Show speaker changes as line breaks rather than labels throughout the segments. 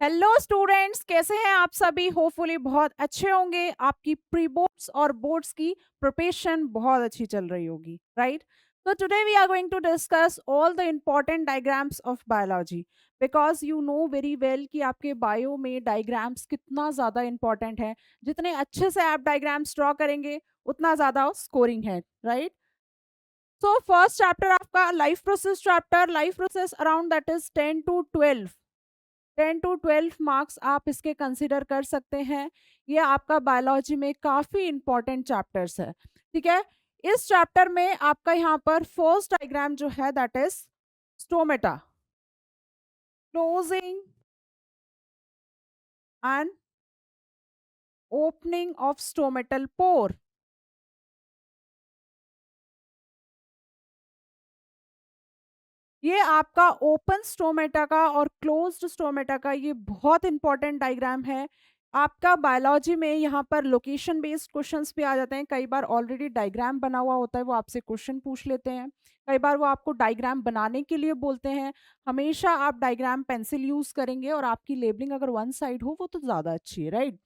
Hello students, कैसे हैं आप सभी। होपफुली बहुत अच्छे होंगे। आपकी प्री बोर्ड्स और बोर्ड्स की प्रिपरेशन बहुत अच्छी चल रही होगी, राइट। तो today we are going to discuss all the important diagrams of biology, because you know very well कि आपके बायो में डायग्राम्स कितना ज़्यादा इंपॉर्टेंट है। जितने अच्छे से आप डायग्राम्स ड्रॉ करेंगे उतना ज़्यादा स्कोरिंग है, राइट। सो फर्स्ट चैप्टर आपका life process chapter, life process around that is 10 to 12, 10 to 12 marks आप इसके कंसिडर कर सकते हैं। ये आपका बायोलॉजी में काफी इंपॉर्टेंट चैप्टर्स है, ठीक है। इस चैप्टर में आपका यहाँ पर फर्स्ट डायग्राम जो है that is stomata, closing and opening of stomatal pore. ये आपका ओपन स्टोमेटा का और क्लोज्ड स्टोमेटा का ये बहुत इंपॉर्टेंट डायग्राम है। आपका बायोलॉजी में यहाँ पर लोकेशन बेस्ड क्वेश्चंस भी आ जाते हैं। कई बार ऑलरेडी डायग्राम बना हुआ होता है, वो आपसे क्वेश्चन पूछ लेते हैं। कई बार वो आपको डायग्राम बनाने के लिए बोलते हैं। हमेशा आप डायग्राम पेंसिल यूज करेंगे और आपकी लेबलिंग अगर वन साइड हो वो तो ज़्यादा अच्छी है, राइट।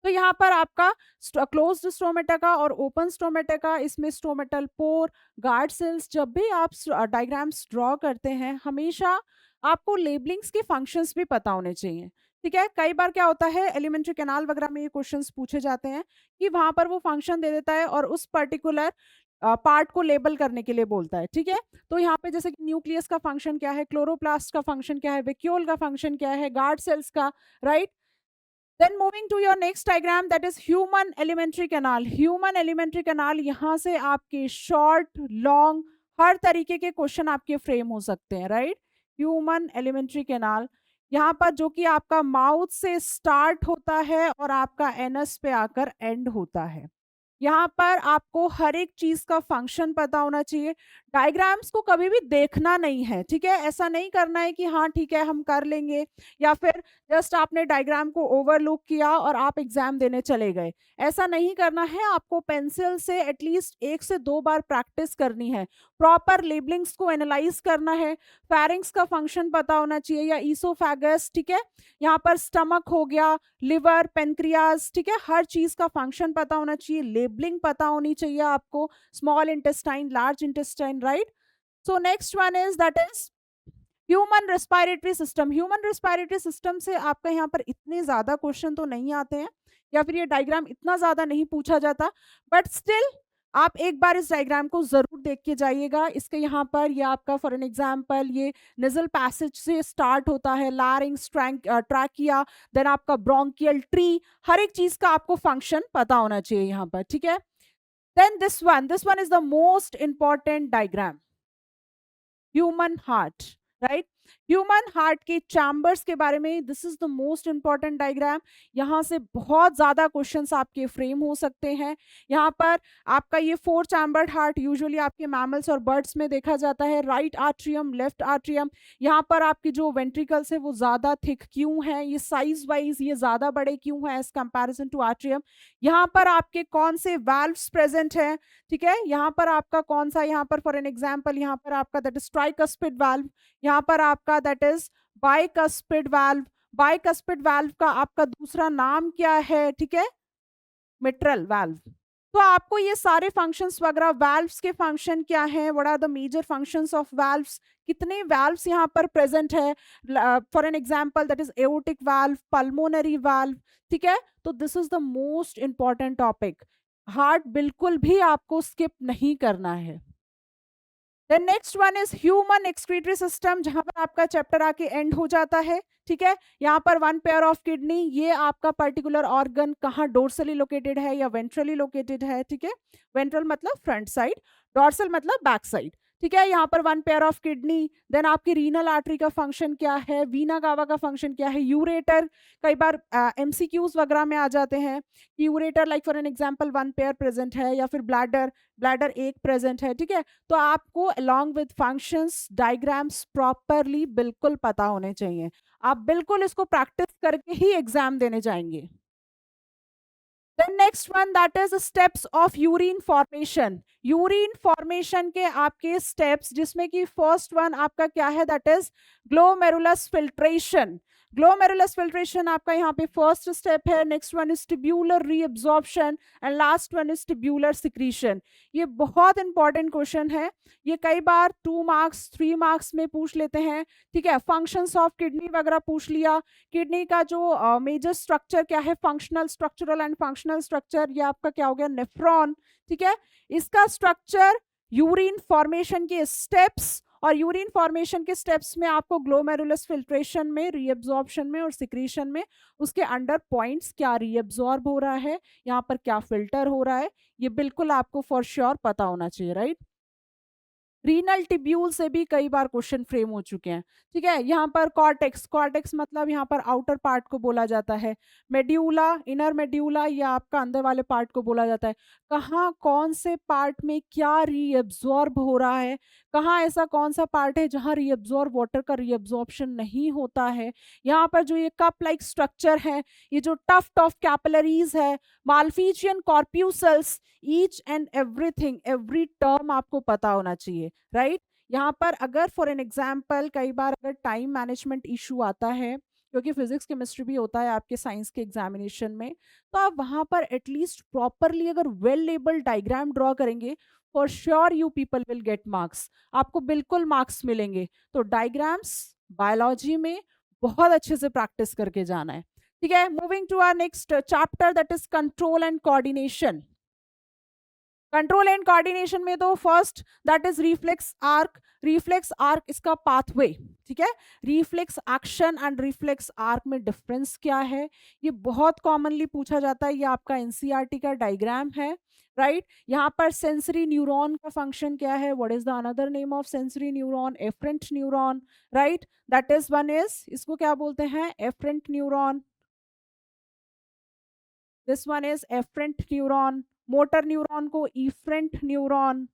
तो यहाँ पर आपका क्लोज्ड स्टोमेटा का और ओपन स्टोमेटा का, इसमें स्टोमेटल पोर, गार्ड सेल्स, जब भी आप डायग्राम्स ड्रॉ करते हैं हमेशा आपको लेबलिंग्स के फंक्शंस भी पता होने चाहिए, ठीक है। कई बार क्या होता है एलिमेंट्री कैनाल वगैरह में ये क्वेश्चंस पूछे जाते हैं कि वहां पर वो फंक्शन दे देता है और उस पर्टिकुलर पार्ट को लेबल करने के लिए बोलता है, ठीक है। तो यहाँ पे जैसे कि न्यूक्लियस का फंक्शन क्या है, क्लोरोप्लास्ट का फंक्शन क्या है, वेक्यूल का फंक्शन क्या है, गार्ड सेल्स का, right. Then moving to your next diagram that is human elementary canal. Human elementary canal, यहाँ से आपके शॉर्ट लॉन्ग हर तरीके के क्वेश्चन आपके फ्रेम हो सकते हैं, राइट। ह्यूमन एलिमेंट्री कैनाल यहाँ पर जो कि आपका माउथ से स्टार्ट होता है और आपका एनस पे आकर एंड होता है। यहाँ पर आपको हर एक चीज का फंक्शन पता होना चाहिए। डायग्राम्स को कभी भी देखना नहीं है, ठीक है। ऐसा नहीं करना है कि हाँ ठीक है हम कर लेंगे, या फिर जस्ट आपने डायग्राम को ओवरलुक किया और आप एग्जाम देने चले गए। ऐसा नहीं करना है। आपको पेंसिल से एटलीस्ट 1 से 2 बार प्रैक्टिस करनी है। प्रॉपर लेबलिंग्स को एनालाइज करना है। फेरिंग्स का फंक्शन पता होना चाहिए या ईसोफेगस, ठीक है। यहाँ पर स्टमक हो गया, लिवर, पेनक्रियाज, ठीक है। हर चीज का फंक्शन पता होना चाहिए, लेबलिंग पता होनी चाहिए आपको। Small intestine, large intestine, right. So next one is that is human respiratory system. Human respiratory system से आपका यहाँ पर इतने ज्यादा क्वेश्चन तो नहीं आते हैं, या फिर ये डायग्राम इतना ज्यादा नहीं पूछा जाता, बट स्टिल आप एक बार इस डायग्राम को जरूर देख के जाइएगा। इसके यहाँ पर ये आपका फॉर एन एग्जाम्पल ये नेजल पैसेज से स्टार्ट होता है, लारिंग्स, ट्रैकिया, देन आपका ब्रोंकियल ट्री, हर एक चीज का आपको फंक्शन पता होना चाहिए यहाँ पर, ठीक है। Then this one is the most important diagram, human heart, right. Human heart के चैम्बर्स के बारे में, this is the most important diagram. यहाँ से बहुत ज्यादा क्वेश्चंस आपके फ्रेम हो सकते हैं। यहाँ पर आपका ये 4 चैम्बर्ड हार्ट यूजुअली आपके मैमल्स और बर्ड्स में देखा जाता है। राइट आर्ट्रियम, लेफ्ट आर्ट्रियम, यहाँ पर आपकी जो वेंट्रिकल्स है वो ज्यादा थिक क्यों है, ये साइज वाइज ये ज्यादा बड़े क्यों है एज कंपैरिजन टू आर्ट्रियम। यहाँ पर आपके कौन से वाल्व्स प्रेजेंट है, ठीक है। यहाँ पर आपका कौन सा, यहाँ पर फॉर एन एग्जाम्पल यहाँ पर आपका दैट इज ट्राइकस्पिड वाल्व, यहाँ पर आपका that is bicuspid valve. Bicuspid valve का आपका दूसरा नाम क्या है, ठीक है, मिट्रल वाल्व। तो आपको ये सारे फंक्शंस वगैरह, वाल्व्स के फंक्शन क्या हैं, what are the major functions of valves, कितने वाल्व्स यहाँ पर प्रेजेंट है, for an example that is aortic valve, pulmonary valve, ठीक है। तो this is the most important topic. Heart बिल्कुल भी आपको स्किप नहीं करना है। Then next one is human excretory system, जहां पर आपका चैप्टर आके एंड हो जाता है, ठीक है। यहाँ पर 1 पेयर ऑफ किडनी, ये आपका पर्टिकुलर ऑर्गन कहाँ डोर्सली लोकेटेड है या वेंट्रली लोकेटेड है, ठीक है। वेंट्रल मतलब फ्रंट साइड, डोर्सल मतलब बैक साइड, ठीक है। यहाँ पर 1 पेयर ऑफ किडनी। देन आपकी रीनल आर्टरी का फंक्शन क्या है, वीना गावा का फंक्शन क्या है, यूरेटर, कई बार एमसीक्यूज वगैरह में आ जाते हैं। Ureter like for an example 1 pair present है, या फिर ब्लैडर, ब्लैडर एक प्रेजेंट है, ठीक है। तो आपको along with functions diagrams properly बिल्कुल पता होने चाहिए। आप बिल्कुल इसको प्रैक्टिस करके ही एग्जाम देने जाएंगे। Then next one that is steps of urine formation. Urine formation के आपके स्टेप्स, जिसमें कि फर्स्ट वन आपका क्या है that is glomerulus filtration. Glomerulus filtration आपका यहाँ पे फर्स्ट स्टेप है, next one is tubular reabsorption and last one is tubular secretion. ये बहुत इंपॉर्टेंट क्वेश्चन है, ये कई बार 2 मार्क्स 3 मार्क्स में पूछ लेते हैं, ठीक है। फंक्शंस ऑफ किडनी वगैरह पूछ लिया, किडनी का जो मेजर स्ट्रक्चर क्या है, functional structural and functional structure, ये आपका क्या हो गया, नेफ्रॉन, ठीक है। इसका स्ट्रक्चर, यूरिन फॉर्मेशन के स्टेप्स, और यूरिन फॉर्मेशन के स्टेप्स में आपको ग्लोमेरुलस फिल्ट्रेशन में, रीअब्जॉर्प्शन में और सिक्रीशन में उसके अंडर पॉइंट्स, क्या रीअब्जॉर्ब हो रहा है, यहाँ पर क्या फिल्टर हो रहा है, ये बिल्कुल आपको फॉर श्योर पता होना चाहिए, राइट। रीनल टिब्यूल से भी कई बार क्वेश्चन फ्रेम हो चुके हैं, ठीक है। यहाँ पर कॉर्टेक्स, कॉर्टेक्स मतलब यहाँ पर आउटर पार्ट को बोला जाता है, मेड्यूला, इनर मेड्यूला, या आपका अंदर वाले पार्ट को बोला जाता है। कहाँ कौन से पार्ट में क्या रीअब्जॉर्ब हो रहा है, कहाँ ऐसा कौन सा पार्ट है जहाँ रीअब्जॉर्ब वाटर का रीअब्जॉर्प्शन नहीं होता है। यहाँ पर जो ये कप लाइक स्ट्रक्चर है, ये जो टफ्ट ऑफ कैपिलरीज है, Malpighian corpuscles, each and everything, every term आपको पता होना चाहिए, राइट। यहाँ पर अगर फॉर एन एग्जाम्पल कई बार अगर टाइम मैनेजमेंट इशू आता है, क्योंकि फिजिक्स केमिस्ट्री भी होता है आपके साइंस के एग्जामिनेशन में, तो आप वहां पर एटलीस्ट प्रॉपरली अगर वेल लेबल डायग्राम ड्रॉ करेंगे, for sure you people will get marks, आपको बिल्कुल मार्क्स मिलेंगे। तो डायग्राम्स बायोलॉजी में बहुत अच्छे से प्रैक्टिस करके जाना है, ठीक है। Moving to our next chapter, that is control and coordination. Control and coordination में तो first that is reflex arc, reflex arc इसका पाथवे, ठीक है। Reflex action and reflex arc में डिफरेंस क्या है, ये बहुत कॉमनली पूछा जाता है, ये आपका एनसीईआरटी का डायग्राम है, राइट। यहाँ पर सेंसरी न्यूरॉन का फंक्शन क्या है, what is the another name of sensory neuron, afferent neuron, right. That is one is, इसको क्या बोलते हैं, afferent neuron, this one is afferent neuron. Motor neuron को इफरेंट न्यूरॉन,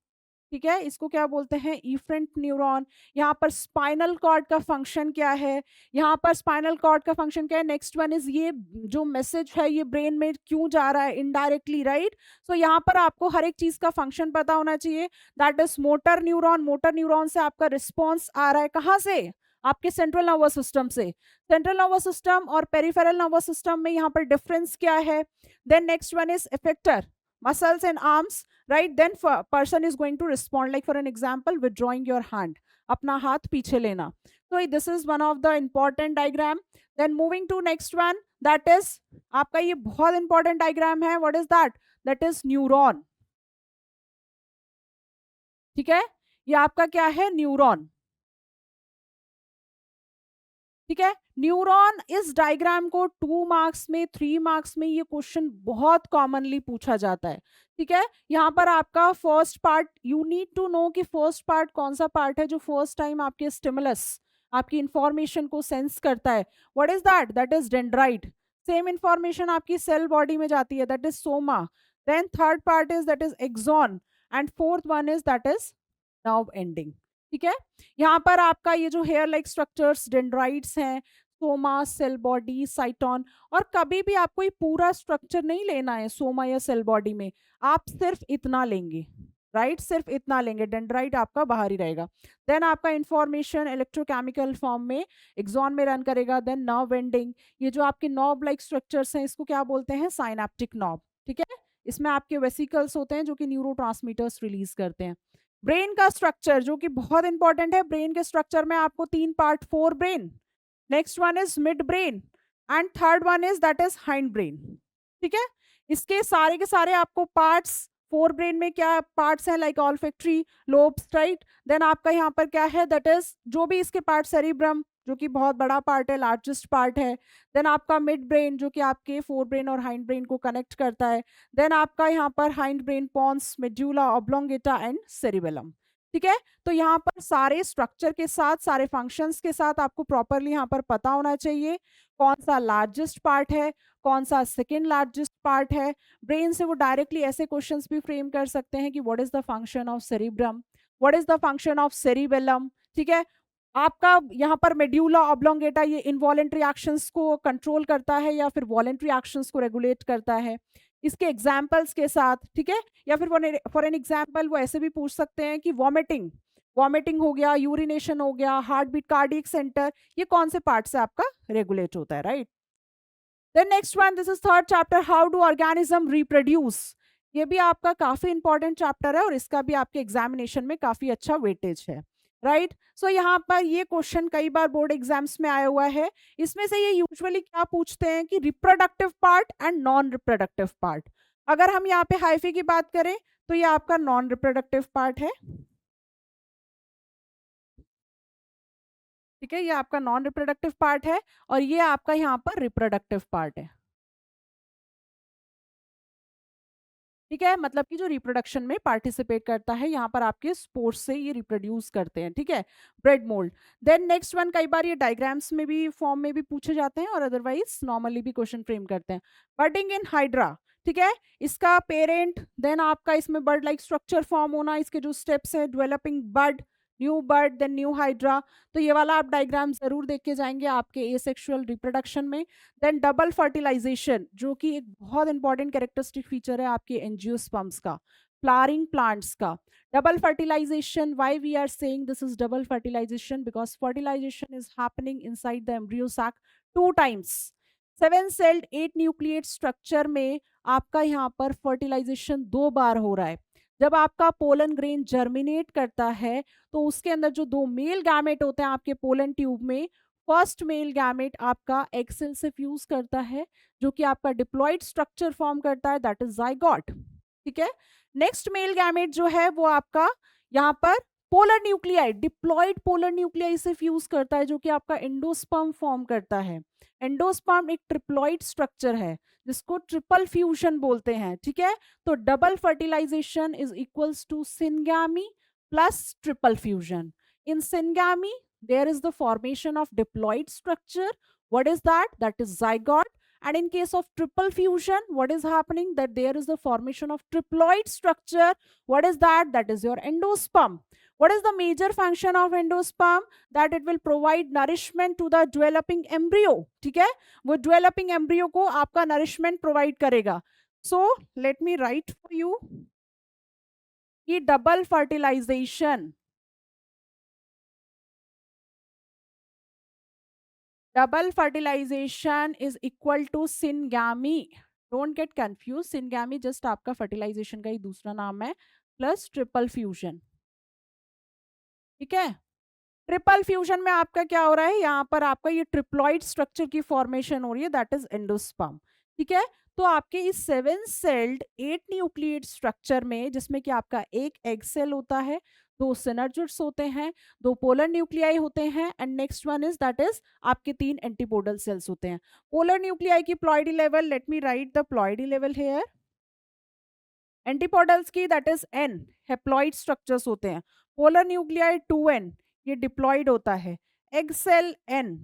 ठीक है, इसको क्या बोलते हैं, इफरेंट न्यूरॉन। यहाँ पर स्पाइनल कॉर्ड का फंक्शन क्या है, यहाँ पर स्पाइनल कॉर्ड का फंक्शन क्या है, नेक्स्ट वन इज ये जो मैसेज है ये ब्रेन में क्यों जा रहा है, इनडायरेक्टली, राइट। सो यहाँ पर आपको हर एक चीज का फंक्शन पता होना चाहिए। That is motor neuron, motor neuron से आपका रिस्पॉन्स आ रहा है कहाँ से, आपके सेंट्रल नर्वस सिस्टम से। सेंट्रल नर्वस सिस्टम और पेरिफेरल नर्वस सिस्टम में यहाँ पर डिफरेंस क्या है। Then next one is effector, muscles and arms, right, then person is going to respond, like for an example withdrawing your hand, अपना हाथ पीछे लेना। so this is one of the important diagram। then moving to next one, that is आपका ये बहुत important diagram है, what is that, that is neuron, ठीक है। ये आपका क्या है, न्यूरॉन, ठीक है। न्यूरॉन, इस डायग्राम को 2 मार्क्स में 3 मार्क्स में ये क्वेश्चन बहुत कॉमनली पूछा जाता है, ठीक है। यहाँ पर आपका first part, you need to know कि फर्स्ट पार्ट कौन सा पार्ट है जो फर्स्ट टाइम आपके स्टिमुलस, आपकी इंफॉर्मेशन को सेंस करता है, what is that, that is dendrite. Same information आपकी सेल बॉडी में जाती है, that is soma. Then third part is that is axon, and fourth one is that is nerve ending, ठीक है। यहाँ पर आपका ये जो हेयर लाइक स्ट्रक्चर्स डेंड्राइट्स हैं, सोमा, सेल बॉडी, साइटोन, और कभी भी आपको ये पूरा स्ट्रक्चर नहीं लेना है सोमा या सेल बॉडी में, आप सिर्फ इतना लेंगे, राइट, सिर्फ इतना लेंगे, डेंड्राइट आपका बाहर ही रहेगा। देन आपका इंफॉर्मेशन इलेक्ट्रोकेमिकल फॉर्म में एक्सॉन में रन करेगा। देन नर्व एंडिंग, ये जो आपके नर्व लाइक स्ट्रक्चर्स हैं इसको क्या बोलते हैं, साइनेप्टिक नर्व, ठीक है। इसमें आपके वेसिकल्स होते हैं जो कि न्यूरोट्रांसमीटर्स रिलीज करते हैं। ब्रेन का स्ट्रक्चर जो कि बहुत इंपॉर्टेंट है, ब्रेन के स्ट्रक्चर में आपको 3 part, fore brain, next one is mid brain, and third one is that is hind brain, ठीक है। इसके सारे के सारे आपको पार्ट्स, फोर ब्रेन में क्या पार्ट्स हैं, like olfactory lobes, right. Then आपका यहाँ पर क्या है, दैट इज जो भी इसके पार्ट, सेरिब्रम जो कि बहुत बड़ा पार्ट है, लार्जेस्ट पार्ट है। देन आपका मिड ब्रेन जो कि आपके फोर ब्रेन और हाइंड ब्रेन को कनेक्ट करता है। देन आपका यहाँ पर hind brain, pons, medulla oblongata and cerebellum, ठीक है। तो यहाँ पर सारे स्ट्रक्चर के साथ, सारे फंक्शंस के साथ आपको प्रॉपरली यहाँ पर पता होना चाहिए कौन सा लार्जेस्ट पार्ट है, कौन सा सेकेंड लार्जेस्ट पार्ट है। ब्रेन से वो डायरेक्टली ऐसे क्वेश्चंस भी फ्रेम कर सकते हैं कि what is the function of cerebrum, what is the function of cerebellum, ठीक है। आपका यहाँ पर मेड्यूला ऑब्लोंगेटा ये इनवॉलेंट्री एक्शंस को कंट्रोल करता है या फिर वॉलेंट्री एक्शंस को रेगुलेट करता है, इसके एग्जाम्पल्स के साथ, ठीक है। या फिर फॉर एन एग्जाम्पल वो ऐसे भी पूछ सकते हैं कि वॉमिटिंग, वॉमिटिंग हो गया, यूरिनेशन हो गया, हार्ट बीट, कार्डियक सेंटर, ये कौन से पार्ट से आपका रेगुलेट होता है, right? Then next one, this is third chapter, how do organism reproduce. ये भी आपका काफी इंपॉर्टेंट चैप्टर है और इसका भी आपके एग्जामिनेशन में काफी अच्छा वेटेज है, राइट? सो यहाँ पर ये क्वेश्चन कई बार बोर्ड एग्जाम्स में आया हुआ है। इसमें से ये यूजुअली क्या पूछते हैं कि reproductive part and non reproductive part. अगर हम यहाँ पे हाइफी की बात करें तो ये आपका नॉन रिप्रोडक्टिव पार्ट है, ठीक है, ये आपका नॉन रिप्रोडक्टिव पार्ट है और ये आपका यहाँ पर रिप्रोडक्टिव पार्ट है, ठीक है, मतलब कि जो रिप्रोडक्शन में पार्टिसिपेट करता है, यहाँ पर आपके स्पोर्स से ये रिप्रोड्यूस करते हैं, ठीक है, bread mould. Then next one, कई बार ये डायग्राम्स में भी फॉर्म में भी पूछे जाते हैं और अदरवाइज नॉर्मली भी क्वेश्चन फ्रेम करते हैं। बर्डिंग इन हाइड्रा, ठीक है, इसका पेरेंट, देन आपका इसमें बर्ड लाइक स्ट्रक्चर फॉर्म होना, इसके जो स्टेप्स है, developing bird, new bird, then new hydra, तो ये वाला आप डायग्राम जरूर देख के जाएंगे आपके एसेक्सुअल रिप्रोडक्शन में। देन डबल फर्टिलाइजेशन, जो कि एक बहुत इंपॉर्टेंट कैरेक्टरिस्टिक फीचर है आपके एंजियोस्पर्म्स का, फ्लावरिंग प्लांट्स का। Double fertilization, why we are saying this is double fertilization, because fertilization is happening inside the embryo sac two times. Seven celled eight nucleate structure में आपका यहाँ पर fertilisation दो बार हो रहा है। जब आपका पोलन ग्रेन जर्मिनेट करता है तो उसके अंदर जो दो मेल गैमेट होते हैं आपके पोलन ट्यूब में, फर्स्ट मेल गैमेट आपका एग सेल से फ्यूज करता है जो कि आपका डिप्लॉइड स्ट्रक्चर फॉर्म करता है, दैट इज जाइगोट, ठीक है। नेक्स्ट मेल गैमेट जो है वो आपका यहाँ पर polar nuclei, diploid polar nuclei से फ्यूज करता है जो कि आपका एंडोस्पर्म फॉर्म करता है। एंडोस्पर्म एक ट्रिप्लॉइड स्ट्रक्चर है जिसको ट्रिपल फ्यूजन बोलते हैं, ठीक है। तो double fertilization is equals to syngamy plus triple fusion. In syngamy, there is the formation of diploid structure. What is that? That is zygote. And in case of triple fusion, what is happening? That there is the formation of triploid structure. What is that? That is your endosperm. What is the major function of endosperm? That it will provide nourishment to the developing embryo. ठीक है, वो developing embryo को आपका nourishment provide करेगा. So let me write for you कि double fertilization, double fertilization is equal to syngamy. Don't get confused, syngamy just आपका fertilization का ही दूसरा नाम है, प्लस ट्रिपल फ्यूजन, ठीक है। ट्रिपल फ्यूजन में आपका क्या हो रहा है, यहाँ पर आपका ये ट्रिप्लॉइड स्ट्रक्चर की फॉर्मेशन हो रही है, दैट इज एंडोस्पर्म, ठीक है। तो आपके इस seven celled eight nucleate structure में, जिसमें कि आपका एक एग सेल होता है, दो सिनर्जिड्स होते हैं, दो पोलर न्यूक्लियाई होते हैं, and next one is that is आपके तीन एंटीपोडल सेल्स होते हैं। पोलर न्यूक्लियाई की ploidy level, let me write the ploidy level here. Antipodals की that is N, haploid structures होते हैं। पोलर न्यूक्लियाई 2n, ये डिप्लॉइड होता है। एग सेल एन,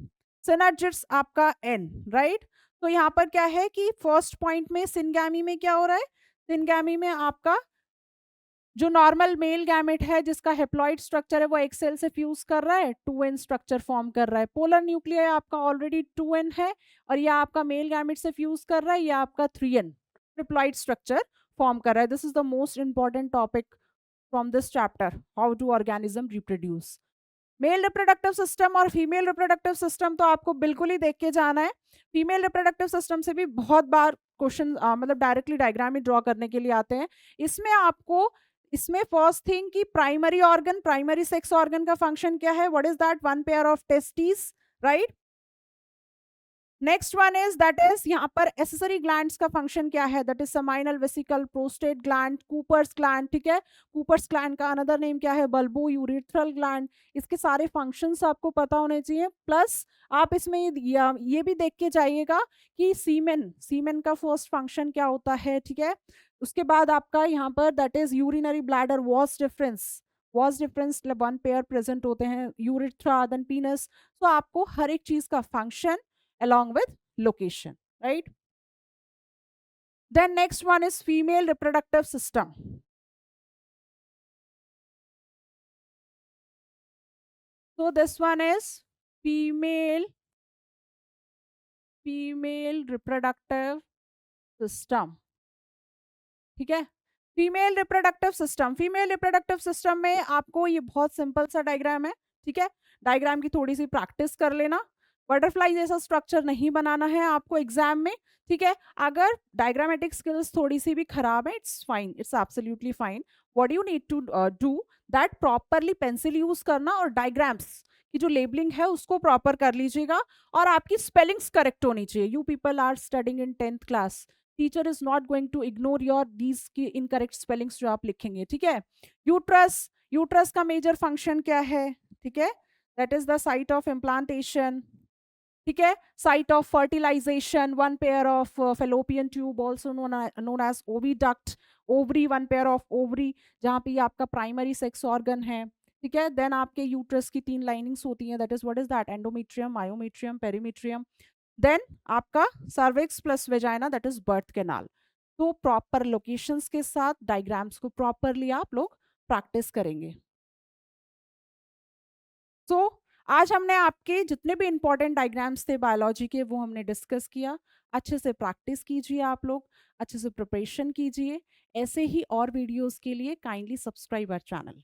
सिनर्जिड्स आपका एन, राइट। तो यहाँ पर क्या है कि फर्स्ट पॉइंट में सिनगैमी में क्या हो रहा है, सिनगैमी में आपका जो नॉर्मल मेल गैमेट है जिसका हेप्लॉइड स्ट्रक्चर है वो एक सेल से फ्यूज कर रहा है, 2n स्ट्रक्चर फॉर्म कर रहा है। पोलर न्यूक्लियाई आपका ऑलरेडी 2n है और यह आपका मेल गैमेट से फ्यूज कर रहा है, यह आपका 3n ट्रिप्लॉइड स्ट्रक्चर फॉर्म कर रहा है। This is the most important topic from this chapter, how do organism reproduce. Male reproductive system और फीमेल रिप्रोडक्टिव सिस्टम तो आपको बिल्कुल ही देख के जाना है। फीमेल रिप्रोडक्टिव सिस्टम से भी बहुत बार क्वेश्चन मतलब डायरेक्टली डायग्राम ही ड्रॉ करने के लिए आते हैं। इसमें आपको, इसमें फर्स्ट थिंग कि primary organ, primary sex organ का फंक्शन क्या है, what is that, one pair of testis, right. Next one is that is यहाँ पर एसेसरी ग्लैंड्स का फंक्शन क्या है, that is seminal vesicle, prostate gland, Cowper's gland, ठीक है। कूपर्स ग्लैंड का अनदर नेम क्या है, बल्बो यूरिथ्रल ग्लैंड। इसके सारे फंक्शंस आपको पता होने चाहिए। प्लस आप इसमें ये भी देख के जाइएगा कि सीमेन, सीमेन का फर्स्ट फंक्शन क्या होता है, ठीक है। उसके बाद आपका यहाँ पर that is urinary bladder was difference, was difference one pair present होते हैं, यूरिथ्रा देन पीनस। तो आपको हर एक चीज का function along with location, right? Then next one is female reproductive system. So this one is female reproductive system, ठीक है। Female reproductive system में आपको ये बहुत सिंपल सा डायग्राम है, ठीक है? डायग्राम की थोड़ी-सी प्रैक्टिस कर लेना। बटरफ्लाई जैसा स्ट्रक्चर नहीं बनाना है आपको एग्ज़ाम में, ठीक है? अगर डायग्रामेटिक स्किल्स थोड़ी-सी भी खराब है, it's fine, it's absolutely fine. What you need to do that properly pencil use करना और डायग्राम्स की जो लेबलिंग है उसको प्रॉपर कर लीजिएगा और आपकी स्पेलिंग्स करेक्ट होनी चाहिए। You people are studying in 10th class, teacher is not going to ignore your these की इनकरेक्ट स्पेलिंग्स जो आप लिखेंगे, ठीक है? यूट्रस, यूट्रस का मेजर फंक्शन क्या है, ठीक है? That is the site of implantation, ठीक है? Site of fertilization, one pair of fallopian tube also known as oviduct, ovary, one pair of ovary, जहाँ पे ये आपका प्राइमरी सेक्स ऑर्गन है, ठीक है? देन आपके यूट्रस की 3 लाइनिंग्स होती हैं, that is what is that, endometrium, myometrium, perimetrium. Then आपका cervix plus vagina, that is birth canal. तो प्रॉपर लोकेशंस के साथ डायग्राम्स को प्रॉपरली आप लोग प्रैक्टिस करेंगे। सो आज हमने आपके जितने भी इंपॉर्टेंट डायग्राम्स थे बायोलॉजी के वो हमने डिस्कस किया। अच्छे से प्रैक्टिस कीजिए आप लोग, अच्छे से प्रिपरेशन कीजिए। ऐसे ही और वीडियोस के लिए काइंडली सब्सक्राइब आवर चैनल।